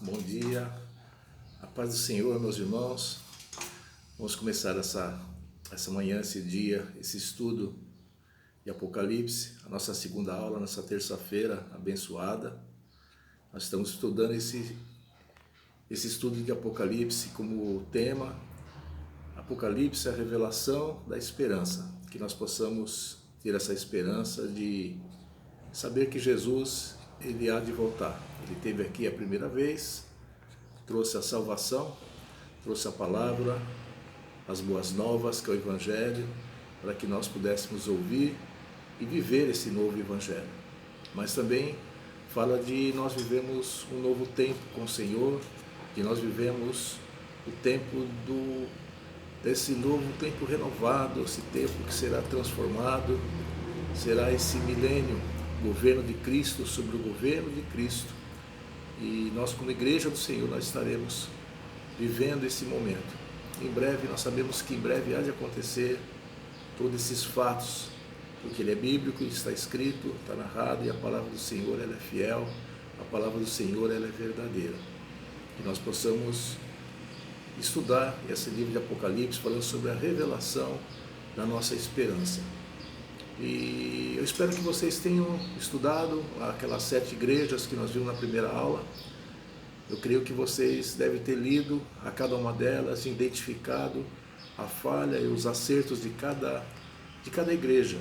Bom dia, a paz do Senhor, meus irmãos. Vamos começar essa manhã, esse dia, esse estudo de Apocalipse, a nossa segunda aula, nessa terça-feira abençoada. Nós estamos estudando esse estudo de Apocalipse como tema, Apocalipse, a revelação da esperança, que nós possamos ter essa esperança de saber que Jesus, ele há de voltar. Ele esteve aqui a primeira vez, trouxe a salvação, trouxe a palavra, as boas novas, que é o Evangelho, para que nós pudéssemos ouvir e viver esse novo Evangelho. Mas também fala de nós vivemos um novo tempo com o Senhor, de nós vivemos o tempo desse novo tempo renovado, esse tempo que será transformado, será esse milênio, governo de Cristo sobre o governo de Cristo. E nós, como igreja do Senhor, nós estaremos vivendo esse momento. Em breve, nós sabemos que em breve há de acontecer todos esses fatos, porque ele é bíblico, está escrito, está narrado, e a palavra do Senhor, ela é fiel, a palavra do Senhor, ela é verdadeira. Que nós possamos estudar esse livro de Apocalipse, falando sobre a revelação da nossa esperança. E eu espero que vocês tenham estudado aquelas 7 igrejas que nós vimos na primeira aula. Eu creio que vocês devem ter lido a cada uma delas, identificado a falha e os acertos de cada igreja.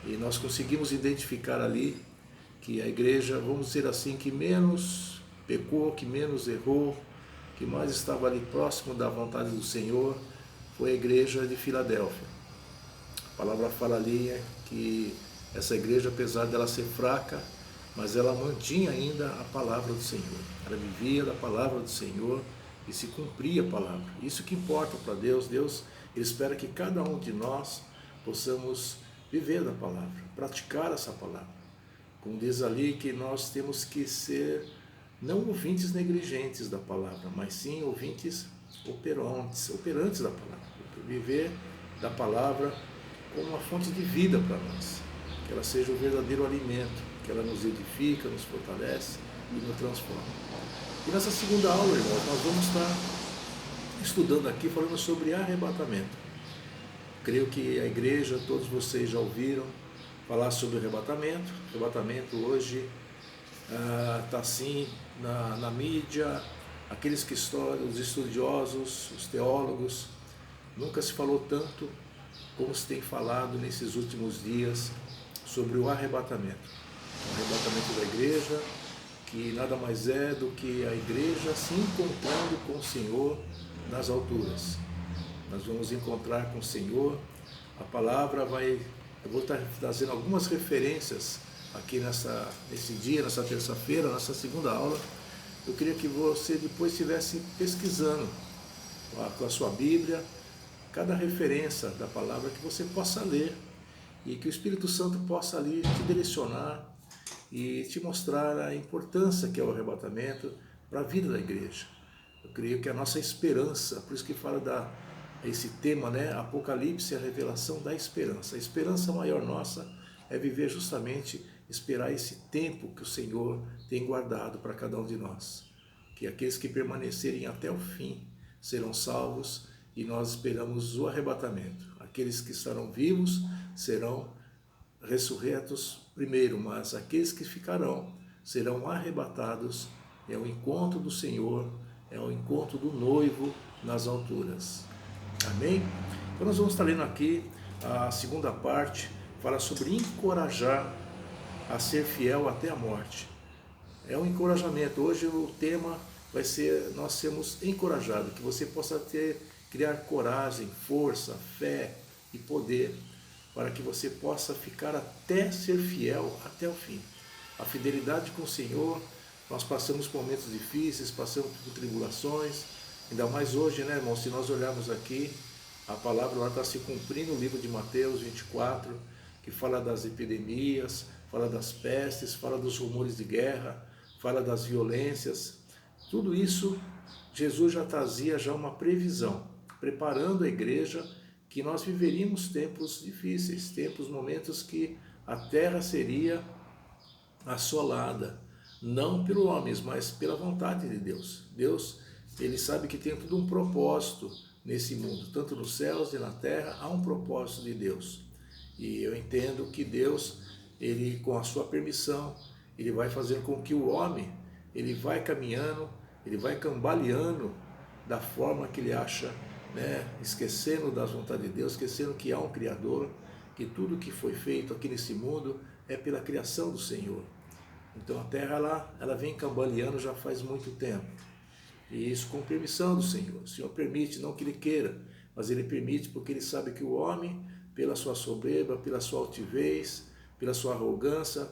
E nós conseguimos identificar ali que a igreja, vamos dizer assim, que menos pecou, que menos errou, que mais estava ali próximo da vontade do Senhor, foi a igreja de Filadélfia. A palavra fala ali que essa igreja, apesar dela ser fraca, mas ela mantinha ainda a palavra do Senhor. Ela vivia da palavra do Senhor e se cumpria a palavra. Isso que importa para Deus. Deus, ele espera que cada um de nós possamos viver da palavra, praticar essa palavra. Como diz ali, que nós temos que ser não ouvintes negligentes da palavra, mas sim ouvintes operantes da palavra. Viver da palavra como uma fonte de vida para nós, que ela seja o verdadeiro alimento, que ela nos edifica, nos fortalece e nos transforma. E nessa segunda aula, irmãos, nós vamos estar estudando aqui, falando sobre arrebatamento. Creio que a igreja, todos vocês já ouviram falar sobre arrebatamento. Arrebatamento hoje está assim na mídia, aqueles que estudam, os estudiosos, os teólogos, nunca se falou tanto como se tem falado nesses últimos dias sobre o arrebatamento. O arrebatamento da igreja, que nada mais é do que a igreja se encontrando com o Senhor nas alturas. Nós vamos encontrar com o Senhor, a palavra eu vou estar trazendo algumas referências aqui nesse dia, nessa terça-feira, nessa segunda aula. Eu queria que você depois estivesse pesquisando com a sua Bíblia, cada referência da palavra que você possa ler e que o Espírito Santo possa ali te direcionar e te mostrar a importância que é o arrebatamento para a vida da igreja. Eu creio que a nossa esperança, por isso que fala esse tema, né? Apocalipse, a revelação da esperança. A esperança maior nossa é viver justamente, esperar esse tempo que o Senhor tem guardado para cada um de nós. Que aqueles que permanecerem até o fim serão salvos, e nós esperamos o arrebatamento. Aqueles que estarão vivos serão ressurretos primeiro, mas aqueles que ficarão serão arrebatados. É o encontro do Senhor, é o encontro do noivo nas alturas. Amém? Então nós vamos estar lendo aqui a segunda parte, fala sobre encorajar a ser fiel até a morte. É um encorajamento. Hoje o tema vai ser nós sermos encorajados, que você possa criar coragem, força, fé e poder para que você possa ficar até ser fiel até o fim. A fidelidade com o Senhor, nós passamos por momentos difíceis, passamos por tribulações, ainda mais hoje, né, irmão? Se nós olharmos aqui, a palavra lá está se cumprindo no livro de Mateus 24, que fala das epidemias, fala das pestes, fala dos rumores de guerra, fala das violências. Tudo isso, Jesus já trazia uma previsão, preparando a igreja que nós viveríamos tempos difíceis, momentos que a terra seria assolada, não pelo homem, mas pela vontade de Deus. Deus, ele sabe que tem tudo um propósito nesse mundo, tanto nos céus e na terra, há um propósito de Deus. E eu entendo que Deus, ele, com a sua permissão, ele vai fazer com que o homem, ele vai caminhando, ele vai cambaleando da forma que ele acha, né? Esquecendo das vontades de Deus, esquecendo que há um Criador, que tudo que foi feito aqui nesse mundo é pela criação do Senhor. Então a terra ela vem cambaleando já faz muito tempo. E isso com permissão do Senhor. O Senhor permite, não que Ele queira, mas Ele permite porque Ele sabe que o homem, pela sua soberba, pela sua altivez, pela sua arrogância,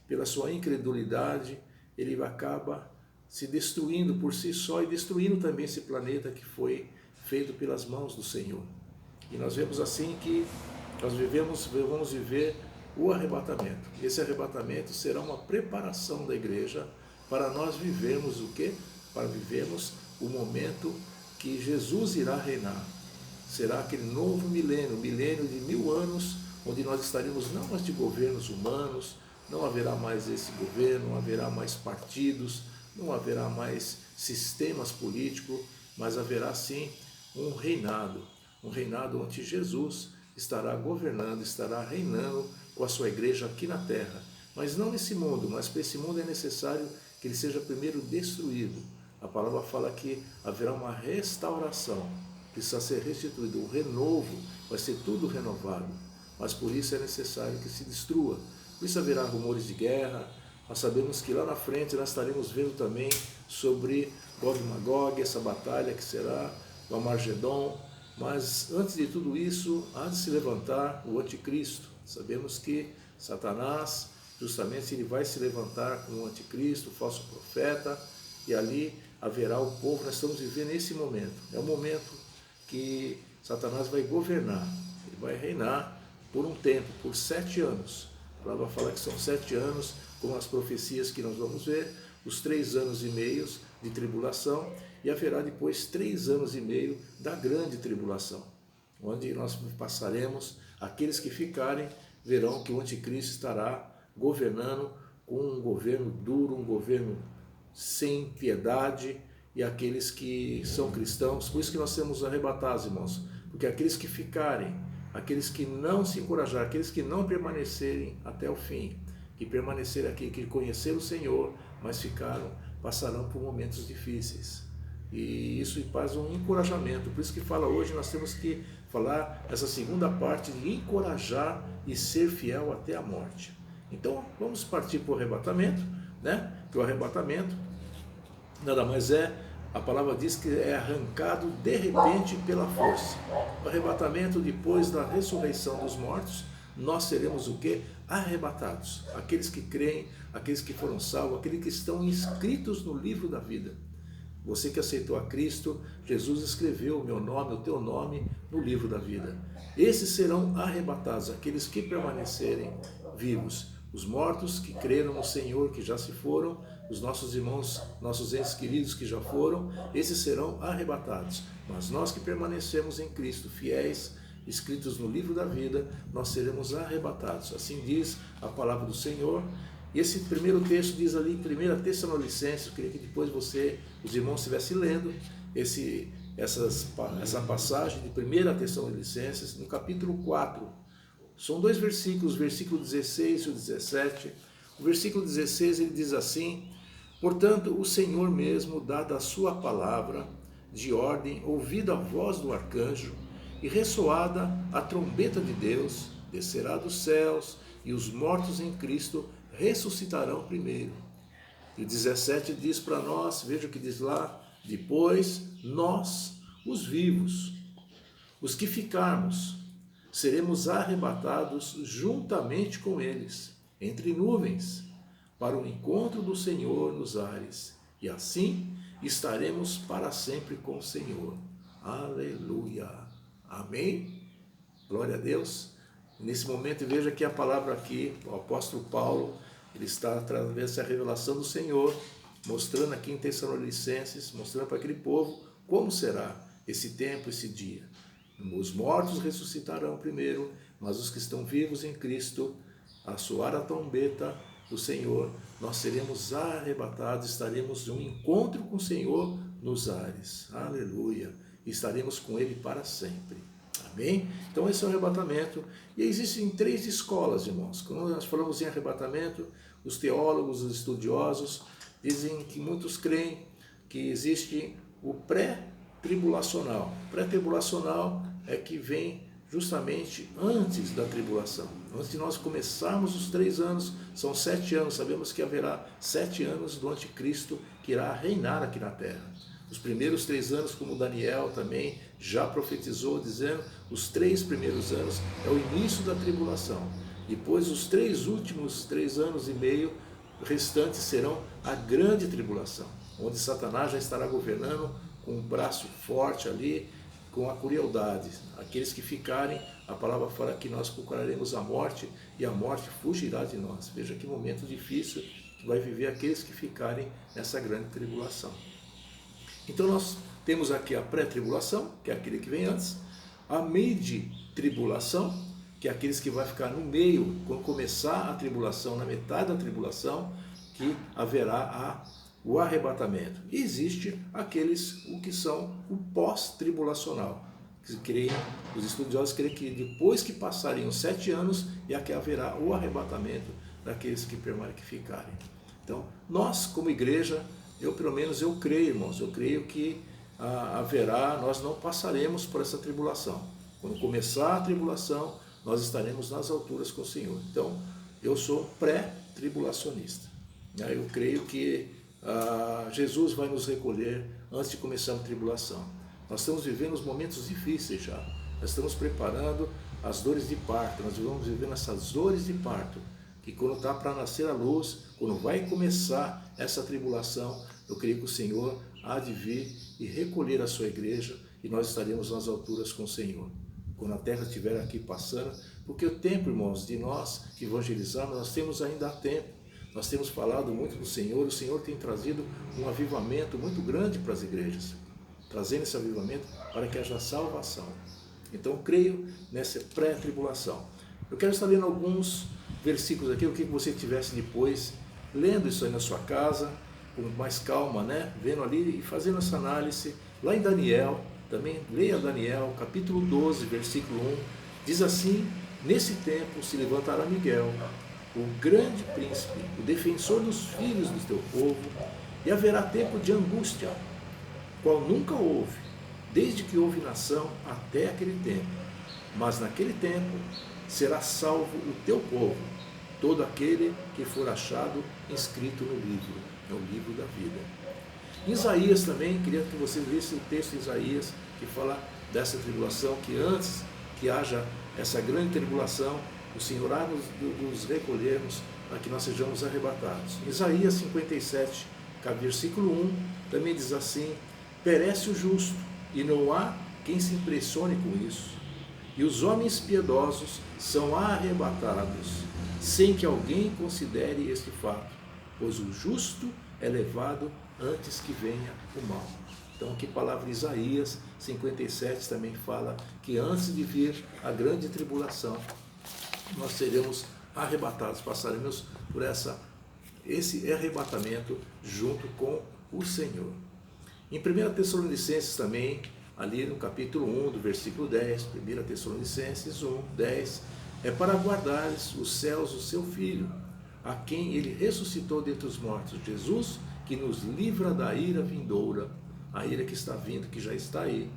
pela sua incredulidade, ele acaba se destruindo por si só e destruindo também esse planeta que foi feito pelas mãos do Senhor. E nós vemos assim que nós vamos viver o arrebatamento. Esse arrebatamento será uma preparação da igreja para nós vivermos o quê? Para vivermos o momento que Jesus irá reinar. Será aquele novo milênio, milênio de 1000 anos, onde nós estaremos não mais de governos humanos, não haverá mais esse governo, não haverá mais partidos, não haverá mais sistemas políticos, mas haverá sim um reinado onde Jesus estará governando, estará reinando com a sua igreja aqui na terra. Mas não nesse mundo, mas para esse mundo é necessário que ele seja primeiro destruído. A palavra fala que haverá uma restauração, precisa ser restituído, o renovo, vai ser tudo renovado. Mas por isso é necessário que se destrua. Por isso haverá rumores de guerra. Nós sabemos que lá na frente nós estaremos vendo também sobre Gog e Magog, essa batalha que será o Armagedon. Mas antes de tudo isso, há de se levantar o anticristo. Sabemos que Satanás, justamente, ele vai se levantar como o anticristo, o falso profeta, e ali haverá o povo. Nós estamos vivendo esse momento. É o momento que Satanás vai governar, ele vai reinar por um tempo, por 7 anos. A palavra fala que são 7 anos, com as profecias que nós vamos ver, os 3 anos e meio de tribulação, e haverá depois 3 anos e meio da grande tribulação, onde nós passaremos, aqueles que ficarem verão que o anticristo estará governando com um governo duro, um governo sem piedade, e aqueles que são cristãos, por isso que nós temos arrebatados, irmãos, porque aqueles que ficarem, aqueles que não se encorajarem, aqueles que não permanecerem até o fim, que permanecerem aqui, que conheceram o Senhor, mas ficaram, passarão por momentos difíceis. E isso faz um encorajamento, por isso que fala hoje, nós temos que falar essa segunda parte de encorajar e ser fiel até a morte. Então vamos partir para o arrebatamento, né? Que o arrebatamento nada mais é, a palavra diz que é arrancado de repente pela força. O arrebatamento, depois da ressurreição dos mortos, nós seremos o quê? Arrebatados. Aqueles que creem, aqueles que foram salvos, aqueles que estão inscritos no livro da vida. Você que aceitou a Cristo, Jesus escreveu o meu nome, o teu nome no livro da vida. Esses serão arrebatados, aqueles que permanecerem vivos. Os mortos que creram no Senhor, que já se foram, os nossos irmãos, nossos entes queridos que já foram, esses serão arrebatados. Mas nós que permanecemos em Cristo, fiéis, escritos no livro da vida, nós seremos arrebatados. Assim diz a palavra do Senhor. E esse primeiro texto diz ali, 1 Tessalonicenses, eu queria que depois os irmãos estivessem lendo essa passagem de 1 Tessalonicenses, no capítulo 4. São 2 versículos, o versículo 16 e o 17. O versículo 16 ele diz assim: portanto, o Senhor mesmo, dada a sua palavra de ordem, ouvida a voz do arcanjo e ressoada a trombeta de Deus, descerá dos céus, e os mortos em Cristo ressuscitarão primeiro. E o 17 diz para nós, veja o que diz lá: depois nós, os vivos, os que ficarmos, seremos arrebatados juntamente com eles, entre nuvens, para o encontro do Senhor nos ares, e assim estaremos para sempre com o Senhor. Aleluia. Amém? Glória a Deus. Nesse momento, veja que a palavra aqui, o apóstolo Paulo, ele está através dessa revelação do Senhor, mostrando aqui em Tessalonicenses, mostrando para aquele povo como será esse tempo, esse dia. Os mortos ressuscitarão primeiro, mas os que estão vivos em Cristo, a soar a trombeta do Senhor, nós seremos arrebatados, estaremos em um encontro com o Senhor nos ares. Aleluia! Estaremos com Ele para sempre. Amém? Então esse é o arrebatamento. E existem 3 escolas, irmãos. Quando nós falamos em arrebatamento, os teólogos, os estudiosos, dizem que muitos creem que existe o pré-tribulacional. Pré-tribulacional é que vem justamente antes da tribulação. Antes de nós começarmos os 3 anos, são 7 anos, sabemos que haverá 7 anos do anticristo que irá reinar aqui na terra. Os primeiros 3 anos, como Daniel também já profetizou, dizendo, os 3 primeiros anos é o início da tribulação. Depois, os 3 últimos 3 anos e meio restantes serão a grande tribulação, onde Satanás já estará governando com um braço forte ali, com a crueldade. Aqueles que ficarem, a palavra fala que nós procuraremos a morte e a morte fugirá de nós. Veja que momento difícil que vai viver aqueles que ficarem nessa grande tribulação. Então nós temos aqui a pré-tribulação, que é aquele que vem antes, a midi-tribulação, que é aqueles que vai ficar no meio, quando começar a tribulação, na metade da tribulação, que haverá o arrebatamento. E existe aqueles o que são o pós-tribulacional. Os estudiosos creem que depois que passarem os 7 anos, é que haverá o arrebatamento daqueles que ficarem. Então, nós como igreja, pelo menos eu creio, irmãos, eu creio que nós não passaremos por essa tribulação. Quando começar a tribulação, nós estaremos nas alturas com o Senhor. Então, eu sou pré-tribulacionista. Eu creio que Jesus vai nos recolher antes de começar a tribulação. Nós estamos vivendo os momentos difíceis já. Nós estamos preparando as dores de parto. Nós vamos vivendo essas dores de parto, que quando está para nascer a luz, quando vai começar essa tribulação, eu creio que o Senhor há de vir e recolher a sua igreja e nós estaremos nas alturas com o Senhor. Quando a terra estiver aqui passando, porque o tempo, irmãos, de nós que evangelizamos, nós temos ainda tempo. Nós temos falado muito do Senhor, o Senhor tem trazido um avivamento muito grande para as igrejas, trazendo esse avivamento para que haja salvação. Então, creio nessa pré-tribulação. Eu quero estar lendo alguns versículos aqui, eu queria que você tivesse depois, lendo isso aí na sua casa, com mais calma, né? Vendo ali e fazendo essa análise, lá em Daniel, também leia Daniel, capítulo 12, versículo 1, diz assim: nesse tempo se levantará Miguel, o grande príncipe, o defensor dos filhos do teu povo, e haverá tempo de angústia, qual nunca houve, desde que houve nação até aquele tempo. Mas naquele tempo será salvo o teu povo, todo aquele que for achado inscrito no livro, é o livro da vida. Em Isaías também, queria que você lesse o texto de Isaías, que fala dessa tribulação, que antes que haja essa grande tribulação, o Senhor há nos recolhermos para que nós sejamos arrebatados. Isaías 57, versículo 1, também diz assim: perece o justo, e não há quem se impressione com isso, e os homens piedosos são arrebatados, sem que alguém considere este fato, pois o justo é levado antes que venha o mal. Então, que palavra Isaías 57 também fala que antes de vir a grande tribulação, nós seremos arrebatados, passaremos por esse arrebatamento junto com o Senhor. Em 1 Tessalonicenses também, ali no capítulo 1, do versículo 10, 1 Tessalonicenses 1, 10, é para guardares os céus do seu Filho, a quem ele ressuscitou dentre os mortos, Jesus, que nos livra da ira vindoura, a ira que está vindo, que já está aí,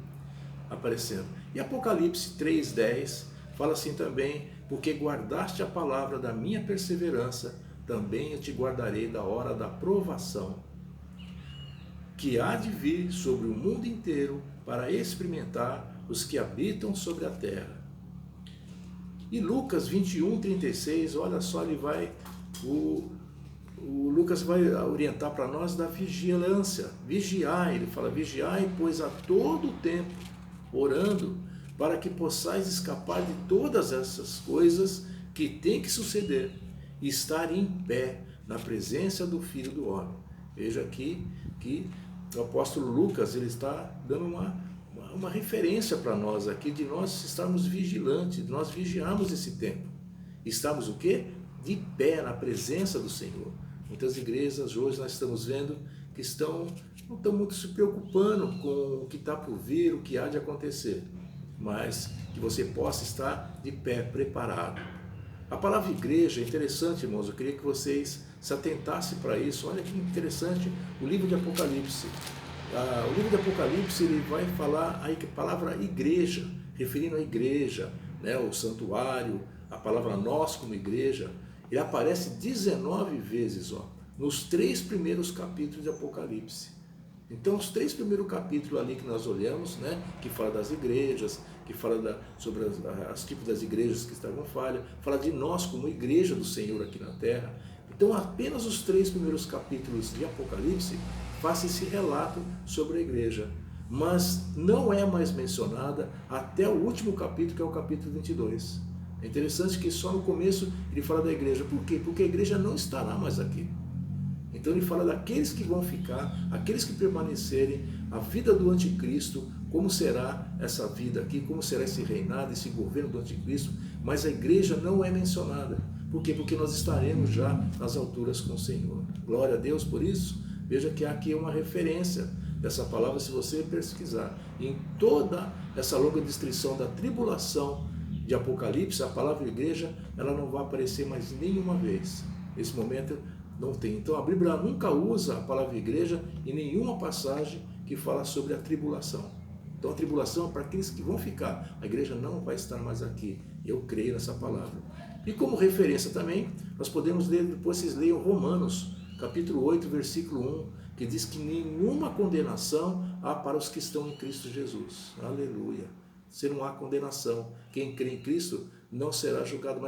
aparecendo. E Apocalipse 3, 10, fala assim também: porque guardaste a palavra da minha perseverança, também eu te guardarei da hora da provação, que há de vir sobre o mundo inteiro para experimentar os que habitam sobre a terra. E Lucas 21, 36, olha só, o Lucas vai orientar para nós da vigilância. Vigiai, ele fala: vigiai, pois a todo tempo, orando, para que possais escapar de todas essas coisas que tem que suceder, e estar em pé na presença do Filho do Homem. Veja aqui que o apóstolo Lucas, ele está dando uma referência para nós aqui, de nós estarmos vigilantes, de nós vigiarmos esse tempo. Estamos o quê? De pé na presença do Senhor. Muitas igrejas hoje nós estamos vendo que não estão muito se preocupando com o que está por vir, o que há de acontecer, mas que você possa estar de pé, preparado. A palavra igreja é interessante, irmãos, eu queria que vocês se atentassem para isso. Olha que interessante o livro de Apocalipse. O livro de Apocalipse ele vai falar a palavra igreja, referindo à igreja, né, o santuário, a palavra nós como igreja. Ele aparece 19 vezes, nos 3 primeiros capítulos de Apocalipse. Então, os 3 primeiros capítulos ali que nós olhamos, né, que fala das igrejas, que fala sobre os tipos das igrejas que estavam falhas, fala de nós como igreja do Senhor aqui na terra. Então, apenas os 3 primeiros capítulos de Apocalipse faz esse relato sobre a igreja, mas não é mais mencionada até o último capítulo, que é o capítulo 22. É interessante que só no começo ele fala da igreja. Por quê? Porque a igreja não estará mais aqui. Então ele fala daqueles que vão ficar, aqueles que permanecerem, a vida do anticristo, como será essa vida aqui, como será esse reinado, esse governo do anticristo, mas a igreja não é mencionada. Por quê? Porque nós estaremos já nas alturas com o Senhor. Glória a Deus por isso. Veja que aqui é uma referência dessa palavra, se você pesquisar. Em toda essa longa descrição da tribulação de Apocalipse, a palavra igreja, ela não vai aparecer mais nenhuma vez. Nesse momento não tem. Então a Bíblia nunca usa a palavra igreja em nenhuma passagem que fala sobre a tribulação. Então a tribulação é para aqueles que vão ficar. A igreja não vai estar mais aqui. Eu creio nessa palavra. E como referência também, nós podemos ler, depois vocês leiam Romanos, capítulo 8, versículo 1, que diz que nenhuma condenação há para os que estão em Cristo Jesus. Aleluia. Se não há condenação, quem crê em Cristo não será julgado,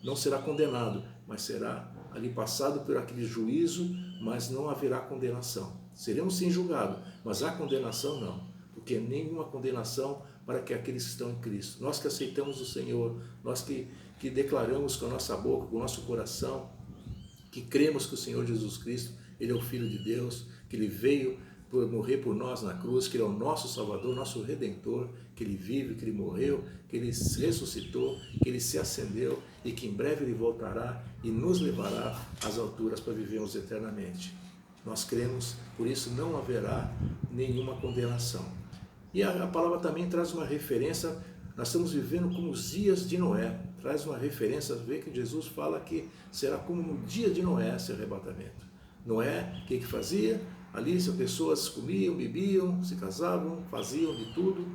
não será condenado, mas será ali passado por aquele juízo, mas não haverá condenação. Seremos sim julgados, mas a condenação não, porque nenhuma condenação para que aqueles que estão em Cristo. Nós que aceitamos o Senhor, nós que declaramos com a nossa boca, com o nosso coração, que cremos que o Senhor Jesus Cristo, Ele é o Filho de Deus, que Ele veio morrer por nós na cruz, que Ele é o nosso Salvador, nosso Redentor, que Ele vive, que Ele morreu, que Ele ressuscitou, que Ele se ascendeu e que em breve Ele voltará e nos levará às alturas para vivermos eternamente. Nós cremos, por isso não haverá nenhuma condenação. E a palavra também traz uma referência, nós estamos vivendo como os dias de Noé, traz uma referência, vê que Jesus fala que será como no dia de Noé esse arrebatamento. Noé, o que fazia? Ali as pessoas comiam, bebiam, se casavam, faziam de tudo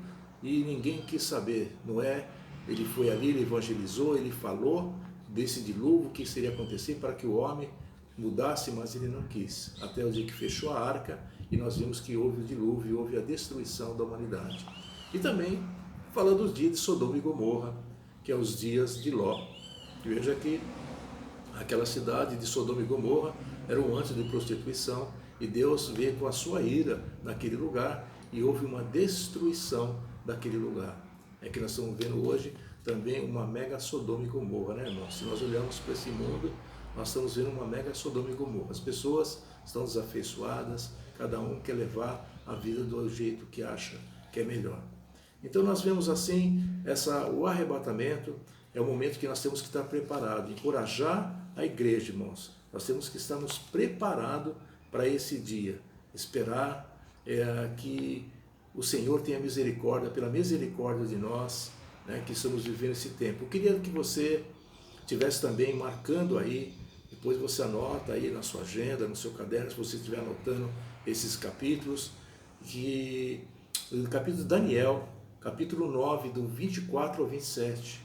e ninguém quis saber. Noé, ele foi ali, ele evangelizou, ele falou desse dilúvio que seria acontecer para que o homem mudasse, mas ele não quis. Até o dia que fechou a arca e nós vimos que houve o dilúvio, houve a destruição da humanidade. E também fala dos dias de Sodoma e Gomorra, que é os dias de Ló. Veja que aquela cidade de Sodoma e Gomorra era um antro de prostituição, e Deus veio com a sua ira naquele lugar e houve uma destruição daquele lugar. É que nós estamos vendo hoje também uma mega Sodoma e Gomorra, né, irmão? Se nós olharmos para esse mundo, nós estamos vendo uma mega Sodoma e Gomorra. As pessoas estão desafeiçoadas, cada um quer levar a vida do jeito que acha que é melhor. Então nós vemos assim, o arrebatamento é o momento que nós temos que estar preparados, encorajar a igreja, irmãos. Nós temos que estarmos preparados para esse dia, esperar que o Senhor tenha misericórdia, pela misericórdia de nós, né, que estamos vivendo esse tempo. Eu queria que você estivesse também marcando aí, depois você anota aí na sua agenda, no seu caderno, se você estiver anotando esses capítulos, o capítulo de Daniel, capítulo 9, do 24 ao 27,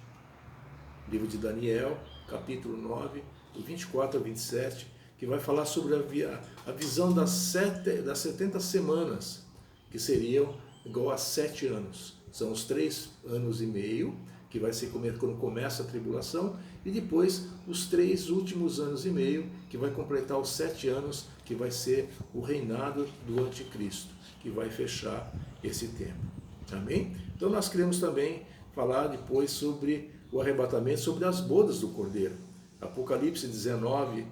livro de Daniel, capítulo 9, do 24 ao 27, que vai falar sobre a visão das 70 semanas, que seriam igual a 7 anos. São os 3 anos e meio, que vai ser quando começa a tribulação, e depois os 3 últimos anos e meio, que vai completar os 7 anos, que vai ser o reinado do anticristo, que vai fechar esse tempo. Amém? Então nós queremos também falar depois sobre o arrebatamento, sobre as bodas do Cordeiro. Apocalipse 19,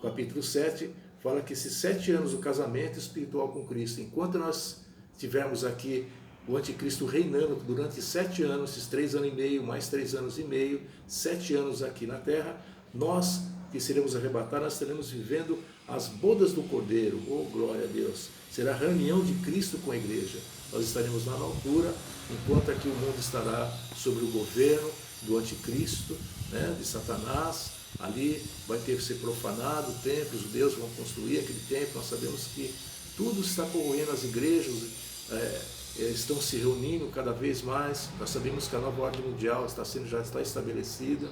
capítulo 7, fala que esses 7 anos do casamento espiritual com Cristo, enquanto nós tivermos aqui o anticristo reinando durante 7 anos, esses 3 anos e meio, mais 3 anos e meio, 7 anos aqui na terra, nós que seremos arrebatados, nós estaremos vivendo as bodas do Cordeiro. Oh, glória a Deus! Será a reunião de Cristo com a igreja. Nós estaremos lá na altura, enquanto aqui o mundo estará sobre o governo do anticristo, né, de Satanás. Ali vai ter que ser profanado o templo, os judeus vão construir aquele templo. Nós sabemos que tudo está corroendo, as igrejas estão se reunindo cada vez mais. Nós sabemos que a nova ordem mundial já está estabelecida.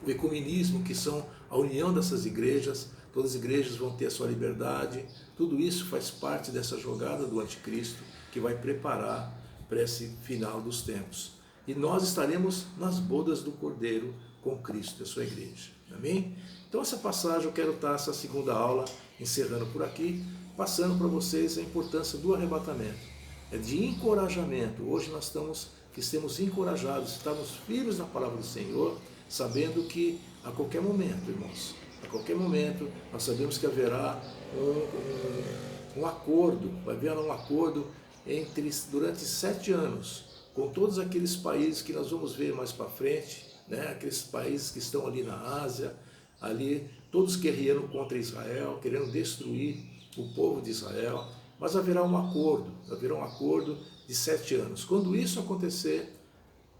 O ecumenismo, que são a união dessas igrejas, todas as igrejas vão ter a sua liberdade. Tudo isso faz parte dessa jogada do anticristo que vai preparar para esse final dos tempos. E nós estaremos nas bodas do Cordeiro com Cristo e a sua igreja. Amém? Então essa passagem eu quero estar, essa segunda aula, encerrando por aqui, passando para vocês a importância do arrebatamento. É de encorajamento. Hoje nós estamos encorajados, estamos firmes na palavra do Senhor, sabendo que a qualquer momento, irmãos, a qualquer momento, nós sabemos que haverá um acordo, vai haver um acordo durante 7 anos, com todos aqueles países que nós vamos ver mais para frente, né? Aqueles países que estão ali na Ásia, ali, todos guerreando contra Israel, querendo destruir o povo de Israel, mas haverá um acordo de 7 anos. Quando isso acontecer,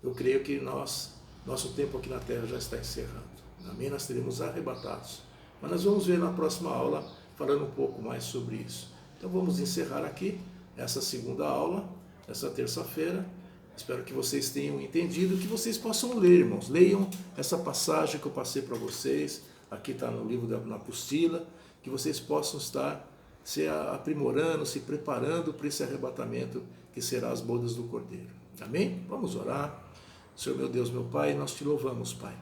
eu creio que nosso tempo aqui na terra já está encerrando. Amém? Nós seremos arrebatados. Mas nós vamos ver na próxima aula, falando um pouco mais sobre isso. Então vamos encerrar aqui essa segunda aula, essa terça-feira. Espero que vocês tenham entendido, que vocês possam ler, irmãos. Leiam essa passagem que eu passei para vocês. Aqui está no livro na apostila. Que vocês possam estar se aprimorando, se preparando para esse arrebatamento que será as bodas do Cordeiro. Amém? Vamos orar. Senhor meu Deus, meu Pai, nós te louvamos, Pai,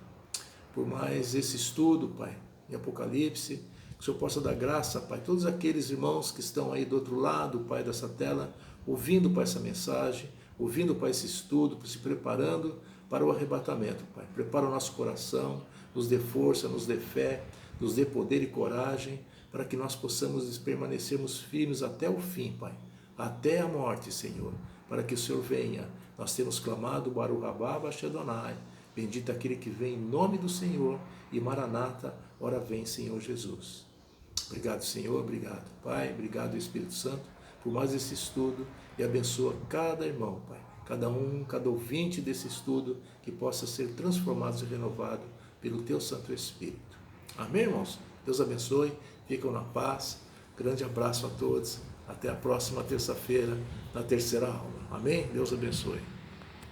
por mais esse estudo, Pai, em Apocalipse. Que o Senhor possa dar graça, Pai, todos aqueles irmãos que estão aí do outro lado, Pai, dessa tela, ouvindo, Pai, essa mensagem, ouvindo, Pai, esse estudo, se preparando para o arrebatamento, Pai. Prepara o nosso coração, nos dê força, nos dê fé, nos dê poder e coragem, para que nós possamos permanecermos firmes até o fim, Pai, até a morte, Senhor, para que o Senhor venha. Nós temos clamado, Baruch Rabá Bashadonai, bendito aquele que vem em nome do Senhor, e Maranata, ora vem, Senhor Jesus. Obrigado, Senhor, obrigado, Pai, obrigado, Espírito Santo, por mais esse estudo, e abençoa cada irmão, Pai, cada ouvinte desse estudo, que possa ser transformado e renovado pelo Teu Santo Espírito. Amém, irmãos? Deus abençoe, ficam na paz, grande abraço a todos, até a próxima terça-feira, na terceira aula. Amém? Deus abençoe.